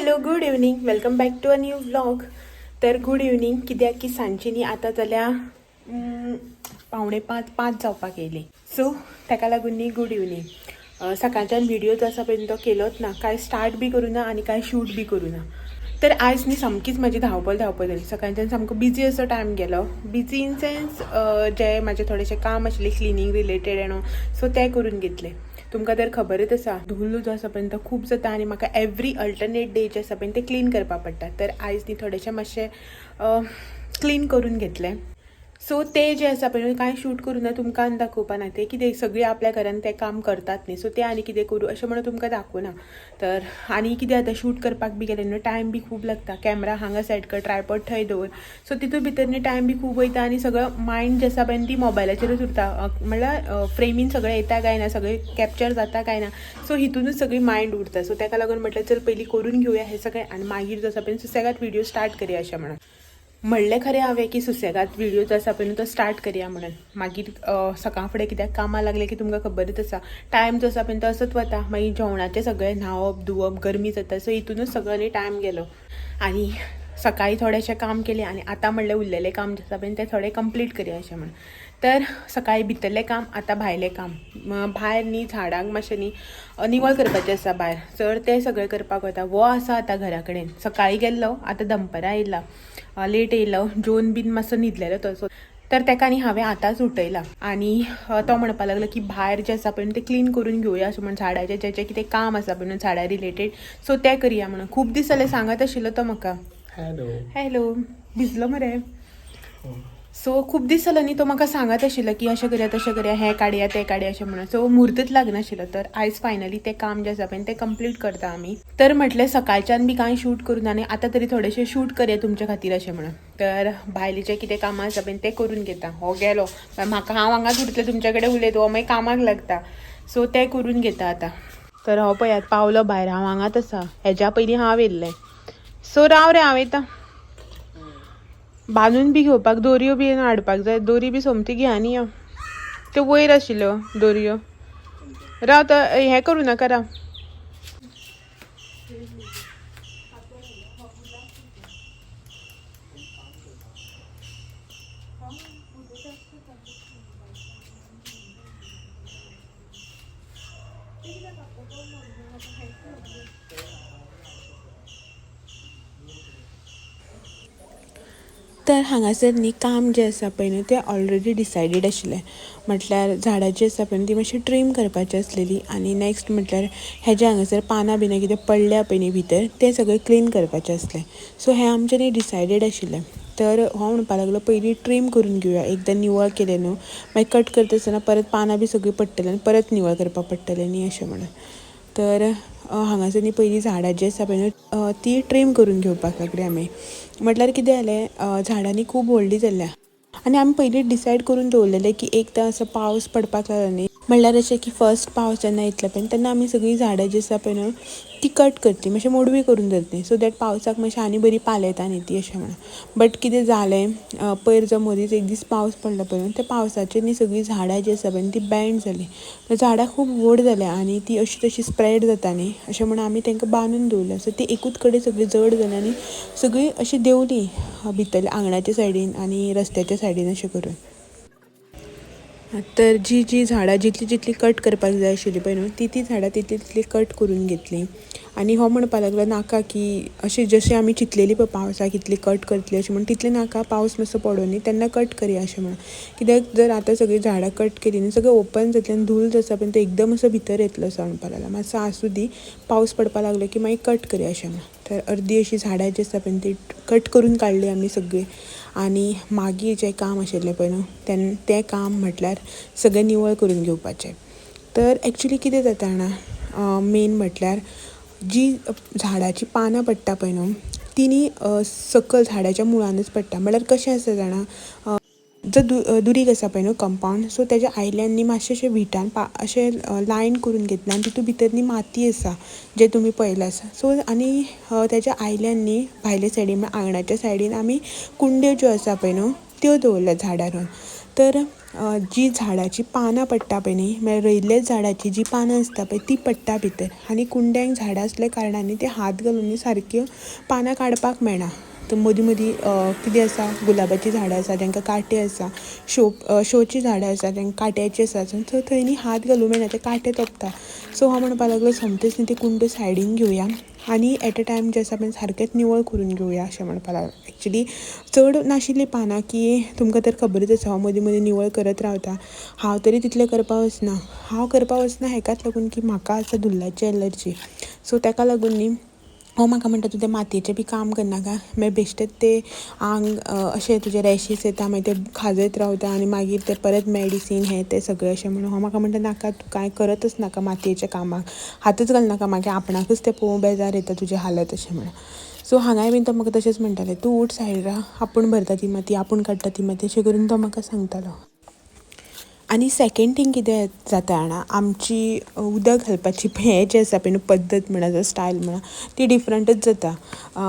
Hello good evening, welcome back to a new vlog. तर good evening कित्याक की सांजची आता जाल्या 4:45 जावपाक येयली. सो ताका लागून न्ही गुड इवनिंग. सकाळच्यान व्हिडिओ जो आसा पळय तो केलोच ना, काय स्टार्ट बी करूं ना आनी काय शूट बी करूं ना. तर आयज न्ही सामकीच म्हाजी धांवपळ जाली. सकाळच्यान सामको बिजी असो टायम गेलो. बिजी इन सेन्स जे म्हाजे थोडेशें काम आशिल्लें क्लिनींग रिलेटेड सो तें करून घेतलें. तुमकां तर खबरच आसा धुल्ल जो आसा पळय तो खूब जाता आनी म्हाका एवरी अल्टरनेट डे जे आसा पळय ते क्लीन करपाक पडटा. तर आयज न्ही थोडेशें मातशें क्लीन करून घेतलें. सो ते जे आसा पळय कांय शूट करून ना तुमकां दाखोवपा ना. ते कितें सगळीं आपल्या घरान तें काम करतात न्ही, सो ते आनी कितें करूं अशें म्हणून तुमकां दाखोवना. तर आनी कितें आतां शूट करपाक बी गेलें न्हू टायम बी खूब लागता. कॅमेरा हांगा सेट कर, ट्रायपॉड थंय दवर, सो तितून भितर न्ही टायम बी खूब वयता आनी सगळं मायंड जे आसा पळय ती मोबायलाचेरूच उरता. म्हणल्यार फ्रेमीन सगळें येता काय ना, सगळें कॅप्चर जाता काय ना, सो हितूनच सगळी मायंड उरता. सो ताका लागून म्हटलं चल पयलीं करून घेवया हें सगळें आनी मागीर जो आसा पळय सुसेगाद व्हिडिओ स्टार्ट करुया अशें म्हणून म्हणलें. खरें हांवें की सुसेगाद व्हिडिओ जो आसा पळय तो स्टार्ट करुया म्हणून. मागीर सकाळ फुडें कित्याक कामां लागलें की तुमकां खबरच आसा टायम जो आसा पळय तो असोच वता. मागीर जेवणाचें सगळें न्हांवप धुवप गरमी जाता. सो हितूनच सगळो न्ही टायम गेलो. आनी सकाळीं थोडेशें काम केलें आनी आतां म्हणलें उरलेलें काम जें आसा पळय तें थोडें कंप्लीट करुया अशें म्हणून. तर सकाळीं भितरलें काम, आतां भायलें काम. भायर न्ही झाडांक मातशें न्ही निवळ करपाचें आसा भायर, तर तें सगळें करपाक वता. वो आसा आतां घरा कडेन. सकाळीं गेल्लो, आतां दनपारां येयला, लेट येयलो, जेवन बीन मातसो न्हिदलेलो तो. सो तर ताका न्ही हांवें आतांच उठयला आनी तो म्हणपाक लागलो की भायर जें आसा पळय तें क्लीन करून घेवया अशें म्हणून. झाडाचें जें कितें काम आसा पळय झाडां रिलेटेड सो तें करया म्हणून. खूब दीस जाले सांगत आशिल्लो तो म्हाका. हॅलो भिजलो मरे. सो खूब दीस जालो न्ही तो म्हाका सांगत आशिल्लो की अशें करया तशें करया, हें काडया तें काडया अशें म्हणून. सो मुहूर्तच लागनाशिल्लो. तर आयज फायनली तें काम जें आसा पळय तें कंप्लीट करता आमी. तर म्हटलें सकाळच्यान बी कांय शूट करून आनी आतां तरी थोडेशें शूट करया तुमच्या खातीर अशें म्हणून. तर भायलीं जें कितें कामां आसा पळय तें करून घेता. हो गेलो म्हाका, हांव हांगाच उरतलें तुमचे कडेन उलयत, हो मागीर कामाक लागता. सो तें करून घेता आतां. तर हो पळयात पावलो भायर, हांव हांगाच आसा. हेज्या पयलीं हांव येयल्लें. सो राव रे हांव येता. बांदून बी घेवपाक दोरयो बी हाडपाक जाय. दोरी बी सोमती घे आनी यो. त्यो वयर आशिल्ल्यो दोरयो. राव तर हें करूं नाका राव. तर हांगासर न्ही काम जें आसा पळय न्ही तें ऑलरेडी डिसायडेड आशिल्लें. म्हटल्यार झाडां जी आसा पळय ती मातशी ट्रीम करपाची आसलेली आनी नेक्स्ट म्हटल्यार हेजे हांगासर पानां बिनां कितें पडल्या पळय न्ही भितर तें सगळें क्लीन करपाचें आसलें. सो हें आमचें न्ही डिसायडेड आशिल्लें. तर हो म्हणपाक लागलो पयलीं ट्रीम करून घेवया, एकदां निवळ केलें न्हू मागीर कट करता आसतना परत पानां बी सगळीं पडटलीं आनी परत निवळ करपाक पडटलें न्ही अशें म्हणून. तर हांगासर न्ही पयलीं झाडां जी आसा पळय न्हू ती ट्रीम करून घेवपाक लागलीं आमी. म्हटल्यार कितें जालें झाडांनी खूब व्हडलीं जाल्या आनी आमी पयलीं डिसायड करून दवरलेलें की एकदां असो पावस पडपाक लागलो न्ही, म्हणल्यार अशें की फर्स्ट पावस जेन्ना येतलो पळय तेन्ना आमी सगळीं झाडां जी आसा पळय न्हू ती कट करतलीं, मातशें मोडवी करून दवरतलीं. सो दॅट पावसाक मातशें आनी बरी पाल येता न्ही ती अशें म्हणून. बट कितें जालें पयर जो मदींच एक दीस पावस पडलो पळय न्हू त्या पावसाचेर न्ही सगळीं झाडां जी आसा पळय ती बँड जालीं. झाडां खूब व्हड जाल्या आनी ती अशी तशी स्प्रेड जाता न्ही अशें म्हणून आमी तांकां बांदून दवरल्या. सो ती एकूच कडेन सगळीं जड जालीं आनी सगळीं अशीं देंवलीं भितरल्या आंगणाच्या सायडीन आनी रस्त्याच्या सायडीन अशें करून. तर जी झाडां जितली कट करपाक जाय आशिल्लीं पळय न्हू ती झाडां तितली कट करून घेतलीं. आनी हो म्हणपाक लागलो नाका की अशें जशें आमी चिंतलेलीं पळय पावसाक इतली कट करतलीं अशें म्हणून तितलें नाका, पावस मातसो पडूं न्ही तेन्ना कट करया अशें म्हणून. कित्याक जर आतां सगळीं झाडां कट केलीं न्ही सगळें ओपन जातलें आनी धूल जो आसा पळय तो एकदम असो भितर येतलो असो म्हणपाक लागलो. मातसो आसूं दी, पावस पडपाक लागलो की मागीर कट करया अशें म्हणून. तर अर्दी अशीं झाडां जी आसा पळय ती कट करून काडलीं आमी सगळीं. आनी मागीर जें काम आशिल्लें पळय न्हू तें काम म्हटल्यार सगळें निवळ करून घेवपाचें. तर एक्चुली कितें जाता जाणा मेन म्हटल्यार जी झाडाची पानां पडटा पळय न्हू ती न्ही सकयल झाडाच्या मुळानूच पडटा. म्हळ्यार कशें आसा जाणा जो दुरीग आसा पळय न्हू कंपावंड सो तेज्या आयल्यान न्ही मातशें अशें विटान अशें लायन करून घेतलें आनी तितून भितर न्ही माती आसा जें तुमी पळयलां आसा. सो आनी तेज्या आयल्यान न्ही भायले सायडीन आंगणाच्या सायडीन आमी कुंड्यो ज्यो आसा पळय न्हू त्यो दवरल्या झाडां रोवन. तर जी झाडाची पानां पडटा पळय न्ही, म्हळ्यार रोयिल्ल्या झाडाची जी पानां आसता पळय ती पडटा भितर, आनी कुंड्यांक झाडां आसल्या कारणान ते हात घालून सारक्यो पानां काडपाक मेळना. तर मदीं मदीं कितें आसा, गुलाबाची झाडां आसा तांकां कांटे आसा, शोची झाडां आसा तांकां कांट्याची आसा, सो थंय न्ही हात घालूंक मेळना, ते कांटे तोपता. सो हांव म्हणपाक लागलो समतीच न्ही ती कुंड सायडीन घेवया आनी एट अ टायम जें आसा पळय सारकेंच निवळ करून घेवया अशें म्हणपाक लागलो. एक्चुली चड नाशिल्लीं पानां की तुमकां तर खबरूच आसा हांव मदीं मदीं निवळ करत रावता. हांव तरी तितलें करपाक वचना. हांव करपाक वचना हेकाच लागून की म्हाका आसा दुल्लाची एलर्जी. सो ताका लागून न्ही हो म्हाका म्हणटा तूं तें मातयेचें बी काम करनाका, मागीर बेश्टेच ते आंग अशें तुजे रॅशीस येता, मागीर ते खाजत रावता आनी मागीर ते परत मॅडिसीन हें तें सगळें अशें म्हणून हांव म्हाका म्हणटा नाका तूं कांय करतच नाका मातयेच्या कामाक, हातूच घालनाका, मागीर आपणाकूच तें पळोवंक बेजार येता तुजी हालत अशें म्हणून. सो हांगाय बीन तो म्हाका तशेंच म्हणटाले, तूं उठ सायडीन राव, आपूण भरता ती माती, आपूण काडटा ती माती, अशें करून तो म्हाका सांगतालो. आनी सेकेंड थींग कितें जाता जाणा, आमची उदक घालपाची हें जें आसा पळय न्हू पद्दत म्हणा जावं स्टायल म्हणा ती डिफरंटूच जाता.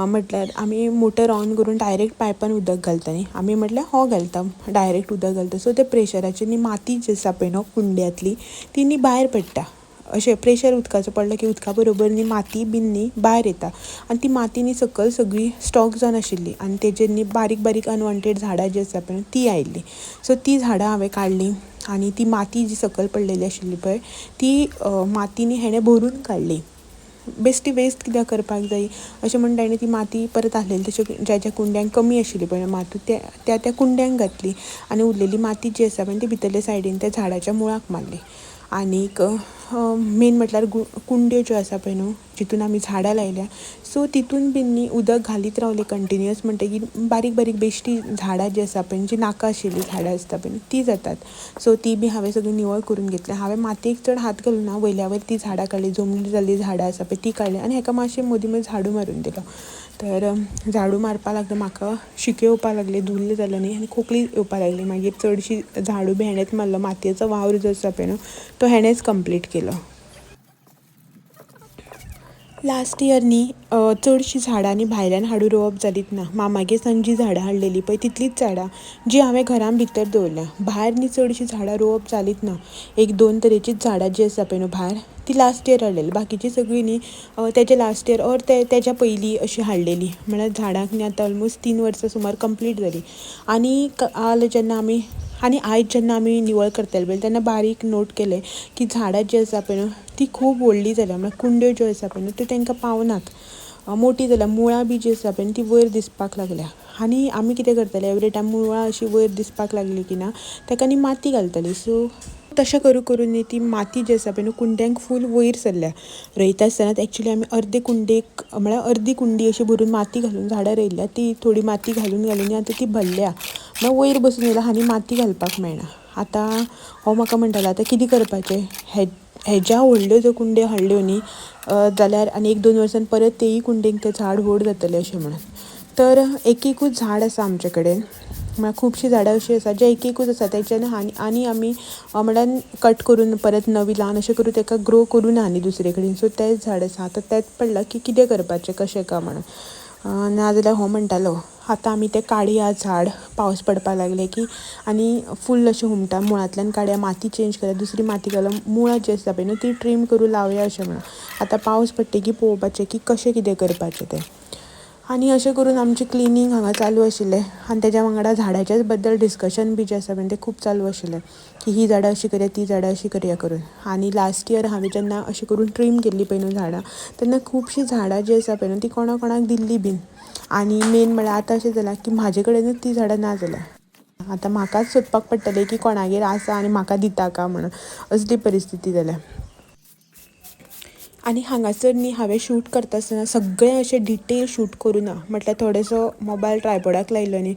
म्हटल्यार आमी मोटर ऑन करून डायरेक्ट पायपान उदक घालता न्ही, आमी म्हटल्यार हो घालता डायरेक्ट उदक घालता. सो ते प्रेशराचेर न्ही माती जी आसा पळय न्हू कुंड्यांतली ती न्ही भायर पडटा. अशें प्रेशर उदकाचो पडलो की उदका बरोबर न्ही माती बीन न्ही भायर येता, आनी ती माती न्ही सकयल सगळी स्टॉक जावन आशिल्ली आनी तेजेर न्ही बारीक बारीक अनवॉन्टेड झाडां जी आसा पळय ती आयिल्ली. सो ती झाडां हांवें काडलीं आनी ती माती जी सकयल पडलेली आशिल्ली पळय ती माती न्ही हेणें भरून काडली. बेश्टी वेस्ट कित्याक करपाक जायी अशें म्हणून ताणें ती माती परत आसलेली तशें ज्या ज्या कुंड्यांक कमी आशिल्ली पळय माती त्या कुंड्यांक घातली आनी उरलेली माती जी आसा पळय ती भितरले सायडीन त्या झाडाच्या मुळाक मारली. आनीक मेन म्हटल्यार कुंड्यो ज्यो आसा पळय न्हू जितून आमी झाडां लायल्या, सो तितून बीन न्ही उदक घालीत रावलें कंटिन्युअस म्हणटकीर बारीक बारीक बेश्टी झाडां जी आसा पळय जी नाका आशिल्लीं झाडां आसता पळय ती जातात. सो ती बी हांवें सगळी निवळ करून घेतली. हांवें मातयेक चड हात घालूं ना, वयल्या वयर ती झाडां काडली, जमनीर जाल्लीं झाडां आसा पळय ती काडली आनी हाका मातशें मदीं मदीं झाडू मारून दिलो. तर झाडू मारपा लागता म्हाका शिके येवपा लागले, धुल्ल जालो न्ही आनी खोकली येवपा लागली. मागीर चडशी झाडू बी हेणेंच मारलो, मातयेचो वावर जो आसा पळय न्हू तो हेणेंच कंप्लीट केलो. लास्ट इयर न्ही चडशीं झाडां न्ही भायल्यान हाडून रोवप जालींच ना. मामागेर जी झाडां हाडलेलीं पळय तितलींच झाडां जी हांवें घरान भितर दवरल्या. भायर न्ही चडशीं झाडां रोवप जालींच ना. एक दोन तरेचीच झाडां जी आसा पळय न्हू भायर ती लास्ट इयर हाडलेली, बाकीची सगळीं न्ही तेजे लास्ट इयर ऑर तेज्या पयलीं अशीं हाडलेलीं. म्हळ्यार झाडांक न्ही आतां ऑलमोस्ट 3 वर्सां सुमार कंप्लीट जालीं. आनी आयज जेन्ना आमी निवळ करताले पळय तेन्ना बारीक नोट केलें की झाडां जीं आसा पळय न्हू ती खूब व्हडलीं जाल्या, म्हळ्यार कुंड्यो ज्यो आसा पळय न्हू त्यो तांकां पावनात, मोठी जाल्या, मुळां बी जीं आसा पळय ती वयर दिसपाक लागल्या. आनी आमी कितें करताले एवरी टायम मुळां अशीं वयर दिसपाक लागलीं की ना ताका न्ही माती घालतालीं. सो तशें करून करून न्ही ती माती जी आसा पळय न्हू कुंड्यांक फूल वयर सरल्या. रोयता आसतनाच एक्चुली आमी अर्दे कुंडेक म्हळ्यार अर्दी कुंडी अशी भरून माती घालून झाडां रोयल्या, ती थोडी माती घालून घालून आतां ती भरल्या, म्हळ्यार वयर बसून येयला आनी माती घालपाक मेळना. आतां हो म्हाका म्हणटालो आतां कितें करपाचें, हेज्या व्हडल्यो ज्यो कुंड्यो हाडल्यो न्ही जाल्यार आनी 1-2 वर्सान परत तेयी कुंडेक तें झाड व्हड जातलें अशें म्हणून. तर एकूच झाड आसा आमचे कडेन, म्हळ्यार खुबशीं झाडां अशीं आसा जे एकूच आसा तेच्यान आनी आमी म्हळ्यार कट करून परत नवीं ल्हान अशें करून ताका ग्रो करूना आनी दुसरे कडेन. सो तेंच झाड आसा. आतां तेंच पडलां की कितें करपाचें कशें काय म्हणून. नाजाल्यार हो म्हणटालो आतां आमी तें काडया झाड, पावस पडपाक लागले की आनी फूल अशें हुमटा मुळांतल्यान काडया, माती चेंज करया, दुसरी माती घालून मुळां जी आसता पळय न्हू ती ट्रीम करून लावया अशें म्हणून. आतां पावस पडटकीर पळोवपाचें की कशें कितें करपाचें तें. आनी अशें करून आमचें क्लिनींग हांगा चालू आशिल्लें आनी तेज्या वांगडा झाडांच्याच बद्दल डिस्कशन बी जें आसा पळय तें खूब चालू आशिल्लें की ही झाडां अशीं करया, ती झाडां अशीं करया करून. आनी लास्ट इयर हांवें जेन्ना अशें करून ट्रीम केल्लीं पळय न्हू झाडां तेन्ना खुबशीं झाडां जीं आसा पळय न्हू ती कोणा कोणाक दिल्लीं बीन. आनी मेन म्हळ्यार आतां अशें जालां की म्हाजे कडेनूच तीं झाडां ना जाल्या. आतां म्हाकाच सोदपाक पडटलें की कोणागेर आसा आनी म्हाका दिता काय म्हणून, असली परिस्थिती जाल्या. आनी हांगासर न्ही हांवें शूट करता आसतना सगळें अशें डिटेल शूट करूं ना, म्हटल्यार थोडेसो मोबायल ट्रायपॉडाक लायलो न्ही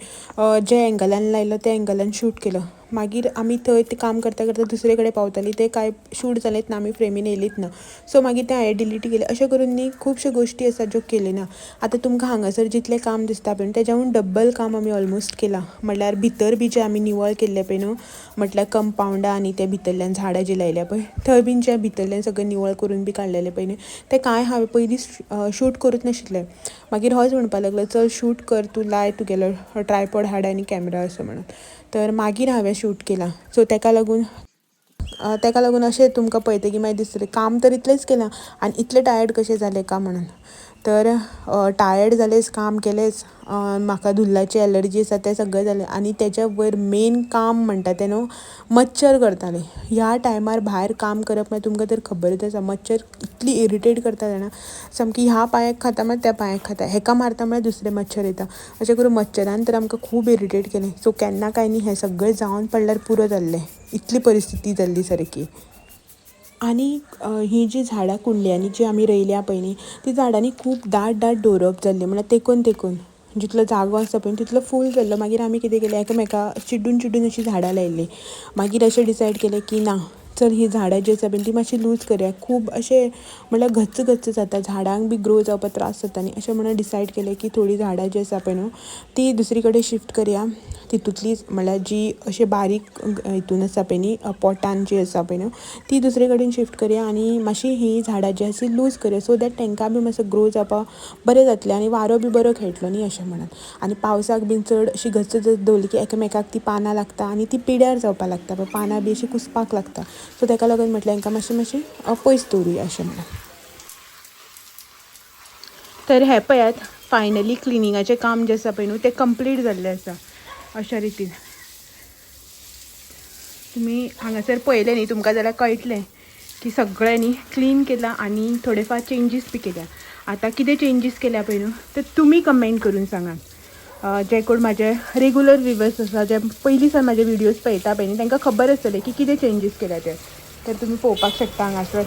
जे एंगलान लायलो त्या एंगलान शूट केलो. मागीर आमी थंय तें काम करता करता दुसरे कडेन पावतालीं तें कांय शूट जालेंच ना, आमी फ्रेमीन येयलींच ना. सो मागीर तें हांवें डिलीट केलें. अशें करून न्ही खुबश्यो गोश्टी आसा ज्यो केल्यो ना. आतां तुमकां हांगासर जितलें काम दिसता पळय तेज्याहून डब्बल काम आमी ऑलमोस्ट केलां. म्हटल्यार भितर बी जें आमी निवळ केल्लें पळय न्हू म्हटल्यार कंपावंडां आनी ते भितरल्यान झाडां जीं लायल्या पळय थंय बीन जें भितरल्यान सगळें निवळ करून बी काडलेलें पळय न्ही तें कांय हांवें पयलीं शूट करूंच नाशिल्लें. मागीर होच म्हणपाक लागलो चल शूट कर, तूं लाय तुगेलो ट्रायपॉड हाड आनी कॅमेरा असो म्हणून. तर मागीर हांवें शूट केला. सो ताका लागून अशें तुमकां पळयता की मागीर दिसतलें काम तर इतलेंच केलां आनी इतले टायर्ड कशें जालें काय म्हणून. तर टायर्ड जालेंच, काम केलेंच, म्हाका धुल्लाची एलर्जी आसा तें सगळें जालें आनी तेच्या वयर मेन काम म्हणटा तें न्हू मच्छर करताले. ह्या टायमार भायर काम करप मागीर तुमकां तर खबरच आसा मच्छर इतली इरिटेट करता जाणा सामकी. ह्या पांयाक खाता मागीर त्या पांयाक खाता, हेका मारता म्हळ्यार दुसरे मच्छर येता. अशें करून मच्छरान तर आमकां खूब इरिटेट केलें. सो केन्ना काय न्ही हें सगळें जावन पडल्यार पुरो जाल्लें, इतली परिस्थिती जाल्ली सारकी. आनी ही जी झाडां कुंडयांनी जी आमी रोयल्या पळय न्ही ती झाडांनी खूब दाट डोरप जाल्ली, म्हळ्यार तेकून जितलो जागो आसा पळय तितलो फूल जाल्लो. मागीर आमी कितें केलें एकामेका चिड्डून अशीं झाडां लायिल्लीं. मागीर अशें डिसायड केलें की ना चल ही झाडां जी आसा पळय ती मातशी लूज करया. खूब अशें म्हळ्यार गच्च जाता, झाडांक बी ग्रो जावपाक त्रास जाता न्ही, अशें म्हणून डिसायड केलें की थोडीं झाडां जी आसा पळय न्हू ती दुसरी कडेन शिफ्ट करया. तितूंतलीच म्हळ्यार जी अशें बारीक हितून आसा पळय न्ही पॉटान जी आसा पळय न्हू ती दुसरे कडेन शिफ्ट करया आनी मातशी ही झाडां जी आसा लूज करया. सो दॅट तांकां बी मातसो ग्रो जावपाक बरें जातलें आनी वारो बी बरो खेळटलो न्ही अशें म्हणून. आनी पावसाक बीन चड अशी गच्च दवरली की एकामेकाक ती पानां लागता आनी ती पिड्यार जावपाक लागता पळय, पानां बी अशीं कुसपाक लागता. सो ताका लागून म्हटलें हांकां मातशी पयस दवरुया अशें म्हणून. तर हें पळयात फायनली क्लिनिंगाचें काम जें आसा पळय न्हू तें कंप्लीट जाल्लें आसा अशा रितीन. तुमी हांगासर पळयलें न्ही तुमकां जाल्यार कळटलें की सगळें न्ही क्लीन केलां आनी थोडेफार चेंजीस बी केल्या. आतां कितें चेंजीस केल्या पळय न्हू ते तुमी कमेंट करून सांगात. जे कोण म्हाजे रेगुलर व्ह्युवर्स आसा जे पयलीं सावन म्हाजे व्हिडियोज पळयता पळय न्ही तांकां खबर आसतलें की कितें चेंजीस केल्या ते. तर तुमी पळोवपाक शकता हांगासर.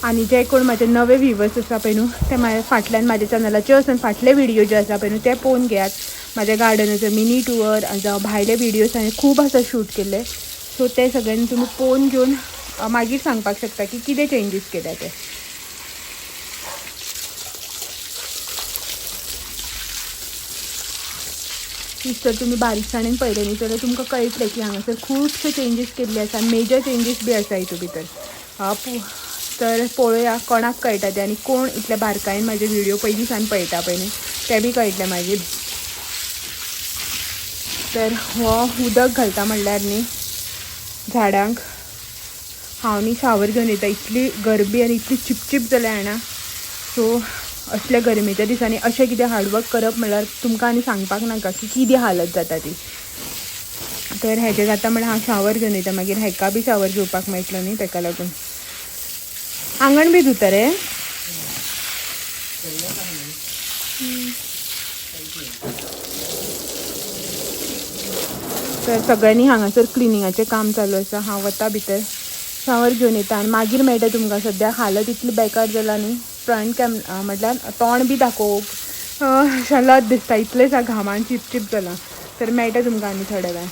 आनी जे कोण म्हाजे नवे व्ह्युवर्स आसा पळय न्हू ते फाटल्यान म्हाज्या चॅनलाचेर वचून फाटले व्हिडियो जे आसा पळय न्हू ते पळोवन घेयात. म्हाज्या गार्डनाचो मिनी टुवर जावं भायले व्हिडियोज हांवें खूब आसा शूट केल्ले. सो ते सगळ्यांनी तुमी पळोवन घेवन मागीर सांगपाक शकता की कितें चेंजीस केल्या ते. जर तुम्ही बारीकसाणेन पळयलें न्ही जाल्यार तुमकां कळटलें की हांगासर खुबशे चेंजीस केल्ले आसा, मेजर चेंजीस बी आसा हितून भितर. तर पळोवया कोणाक कळटा तें आनी कोण इतल्या बारकायेन म्हाजे व्हिडियो पयलीं सावन पळयता पळय न्ही तें बी कळटलें मागीर. तर हो उदक घालता म्हणल्यार न्ही झाडांक हांव न्ही शावर घेवन येता. इतली गरमी आनी इतली चिपचिप जाल्या जाणा. सो असल्या गरमेच्या दिसांनी अशें कितें हार्डवर्क करप म्हणल्यार तुमकां आनी सांगपाक नाका की कितें हालत जाता ती. तर हेजें जाता म्हणल्यार हांव शावर घेवन येता मागीर हेका बी शावर घेवपाक मेळटलो न्ही ताका लागून. आंगण बी धुता रे. तर सगळ्यांनी हांगासर क्लिनिंगाचें काम चालू आसा. हांव वता भितर शावर घेवन येता आनी मागीर मेळटा तुमकां. सद्या हालत इतली बेकार जाला न्ही फ्रंट म्हटल्यार तोंड बी दाखोवंक लज दिसता, इतलें घामान चिपचिप जाला. तर मेळटा तुमकां आनी थोड्या वेळ.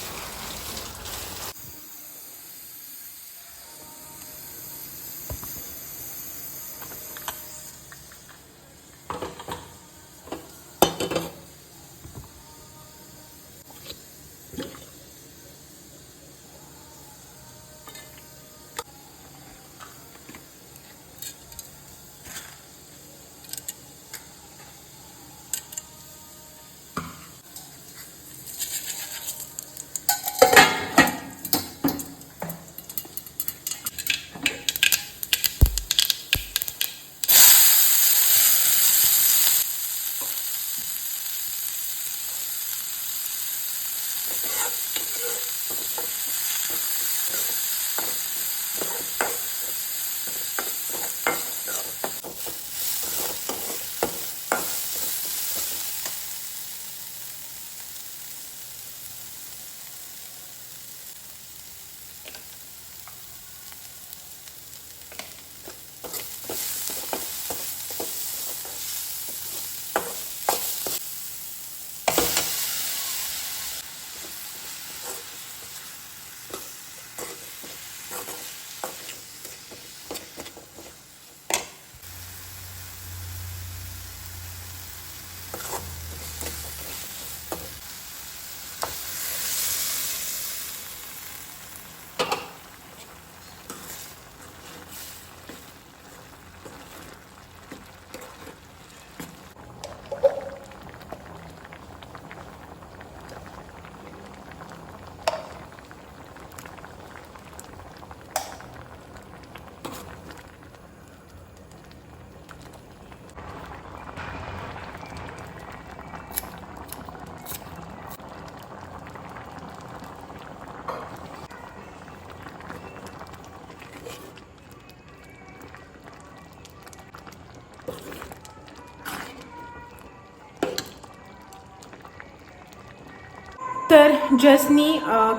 तर जस्टनी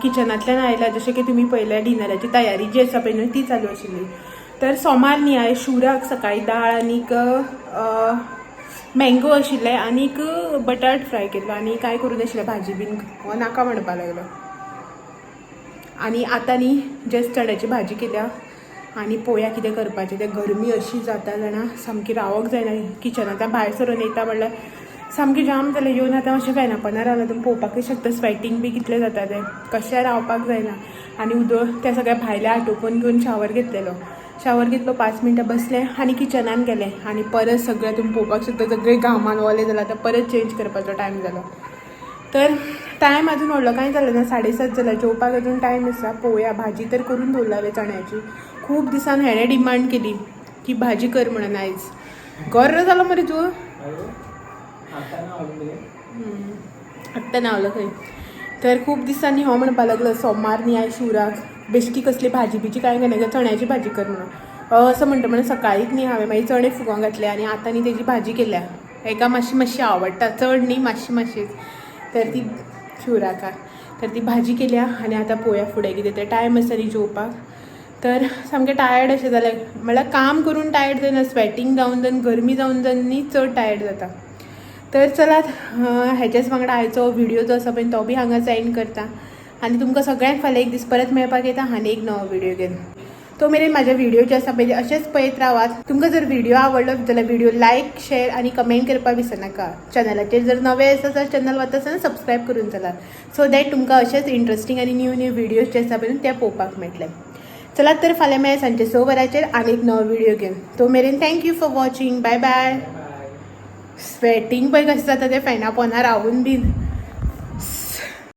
किचनांतल्यान आयला, जशें की तुमी पळयल्या डिनराची तयारी जी आसा पळय न्हू ती चालू आशिल्ली. तर सोमार न्ही हांवें शुराक सकाळी दाळ आनीक मँगो आशिल्ले आनीक बटाट फ्राय केल्लो आनी कांय करूं नाशिल्लें, भाजी बीन हो नाका म्हणपा लागलो. आनी आतां न्ही जस्ट चण्याची भाजी केल्या आनी पळोवया कितें करपाचें. तें गरमी अशी जाता जाणा सामकी रावोंक जायना किचनांतल्यान भायर सरून येता म्हणल्यार सामकी जाम जालें. येवन आतां अशें फॅना पोंदा रावला तुमी पळोवपाकूय शकता स्वेटींग बी कितलें जाता तें, कशें रावपाक जायना. आनी उदक त्या सगळ्या भायल्या आटोपून घेवन शावर घेतलेलो. शावर घेतलो, 5 मिनटां बसलें आनी किचनान गेलें आनी परत सगळें तुमी पळोवपाक शकता सगळें घामान ओले जाला. आतां परत चेंज करपाचो टायम जालो. तर टायम अजून व्हडलो कांय जालें ना, 7:30 जाला. जेवपाक अजून टायम आसा. पळोवया, भाजी तर करून दवरला हांवें चण्याची. खूब दिसान हेणें डिमांड केली की भाजी कर म्हणून आयज. गर्र जालो मरे तूं, आत्तां न्हावलो खंय. तर खूब दिसांनी हो म्हणपा लागलो सोमार न्ही आयज शिवराक बेश्टी कसली भाजी बिजी कांय करनाका, चण्याची भाजी कर म्हणून. असं म्हणटा म्हणून सकाळीच न्ही हांवें मागीर चणे फुगोवंक घातले आनी आतां न्ही तेजी भाजी केल्या. एका मातशी आवडटा, चड न्ही मातशीच. तर ती शिवराकाक तर ती भाजी केल्या आनी आतां पळोवया फुडें कितें तें. टायम आसा न्ही जेवपाक. तर सामकें टायर्ड अशें जालें, म्हणल्यार काम करून टायर्ड जायना, स्वेटींग जावन जावन गरमी जावन जावन न्ही चड टायर्ड जाता. तर चलात हेच्याच वांगडा आयचो व्हिडिओ जो आसा पळय तो बी हांगाच एंड करता आनी तुमकां सगळ्यांक फाल्यां एक दीस परत मेळपाक येता आनी एक नवो व्हिडिओ घेवन. तो मेरेन म्हाज्या व्हिडिओ जे आसा पळय अशेंच पळयत रावात. तुमकां जर व्हिडिओ आवडलो जाल्यार व्हिडिओ लायक, शेअर आनी कमेंट करपाक विसरनाका. चॅनलाचेर जर नवे आसा जाल्यार चॅनल वता आसतना सबस्क्रायब करून चलात, सो दॅट तुमकां अशेंच इंट्रस्टींग आनी न्यू व्हिडिओज जे आसा पळय ते पळोवपाक मेळटले. चलात तर फाल्यां मेळया सांजचे 6 वरांचेर आनी एक नवो व्हिडिओ घेवन. तो मेरेन thank you for watching. Bye bye. Sweating पळय कशें जाता तें फॅना पोंदा रावून बीन.